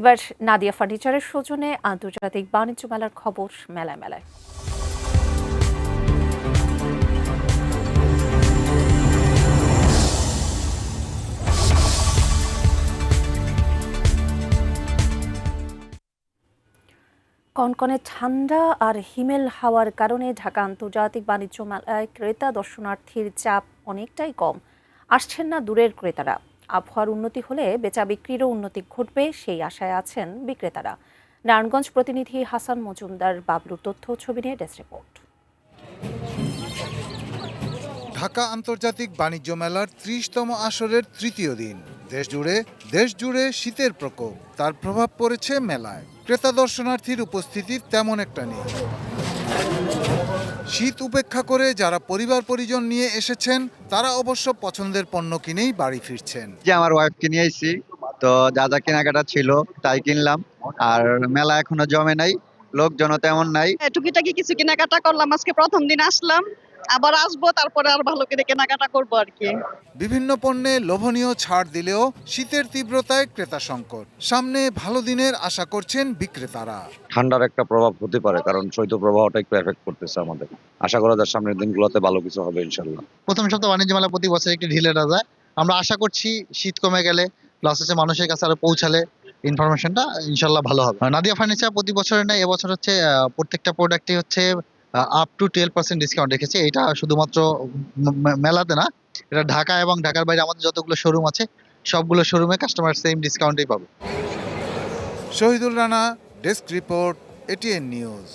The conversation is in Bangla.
এবার নাদিয়া ফার্নিচারের সৌজন্যে আন্তর্জাতিক বাণিজ্য মেলার খবর মেলায় মেলায়। কনকনে ঠান্ডা আর হিমেল হাওয়ার কারণে ঢাকা আন্তর্জাতিক বাণিজ্য মেলায় ক্রেতা দর্শনার্থীর চাপ অনেকটাই কম। আসছেন না দূরের ক্রেতারা। আবহাওয়ার উন্নতি হলে বেচা বিক্রিরও উন্নতি ঘটবে সেই আশায় আছেন বিক্রেতারা। নারায়ণগঞ্জ প্রতিনিধি হাসান মজুমদার বাবলুর তথ্য ছবি নিয়ে ডেস্ক রিপোর্ট। ঢাকা আন্তর্জাতিক বাণিজ্য মেলার ৩০তম আসরের তৃতীয় দিন। দেশ জুড়ে শীতের প্রকোপ, তার প্রভাব পড়েছে মেলায়। ক্রেতা দর্শনার্থীর উপস্থিতি তেমন একটা নেই। শীত উপেক্ষা করে যারা পরিবার পরিজন নিয়ে এসেছেন তারা অবশ্য পছন্দের পণ্য কিনেই বাড়ি ফিরছেন। যে আমার ওয়াইফকে নিয়ে আইছি, তো যা যা কেনাকাটা ছিল তাই কিনলাম। আর মেলা এখনো জমে নাই, লোকজনও তেমন নাই। টুকিটাকি কিছু কেনাকাটা করলাম, আজকে প্রথম দিন আসলাম, আবার আসবো, তারপরে আর ভালো করে কেনাকাটা করবো আর কি। বিভিন্ন পণ্যে লোভনীয় ছাড় দিলেও শীতের তীব্রতায় ক্রেতা সংকট। সামনে ভালো দিনের আশা করছেন বিক্রেতারা। ঠান্ডার একটা প্রভাব হতে পারে, কারণ শৈত্যপ্রবাহটা একটু এফেক্ট করতেছে আমাদের। আশা করা যায় সামনের দিনগুলোতে ভালো কিছু হবে ইনশাল্লাহ। প্রথম সপ্তাহ বাণিজ্য মেলা প্রতি বছর একটু ঢিলেটা যায়। আমরা আশা করছি শীত কমে গেলে প্লাস হচ্ছে মানুষের কাছে আরো পৌঁছালে ইনফরমেশনটা ইনশাল্লাহ ভালো হবে। নাদিয়া ফার্নিচার প্রতি বছরের নেই, এবছর হচ্ছে প্রত্যেকটা প্রোডাক্টই হচ্ছে আপ টু 12% ডিসকাউন্ট রেখেছে। এটা শুধুমাত্র মেলাতে না, এটা ঢাকা এবং ঢাকার বাইরে আমাদের যতগুলো শোরুম আছে সবগুলো শোরুমে কাস্টমার সেম ডিসকাউন্টেই পাবে। Shahidul Rana, desk report, ATN news.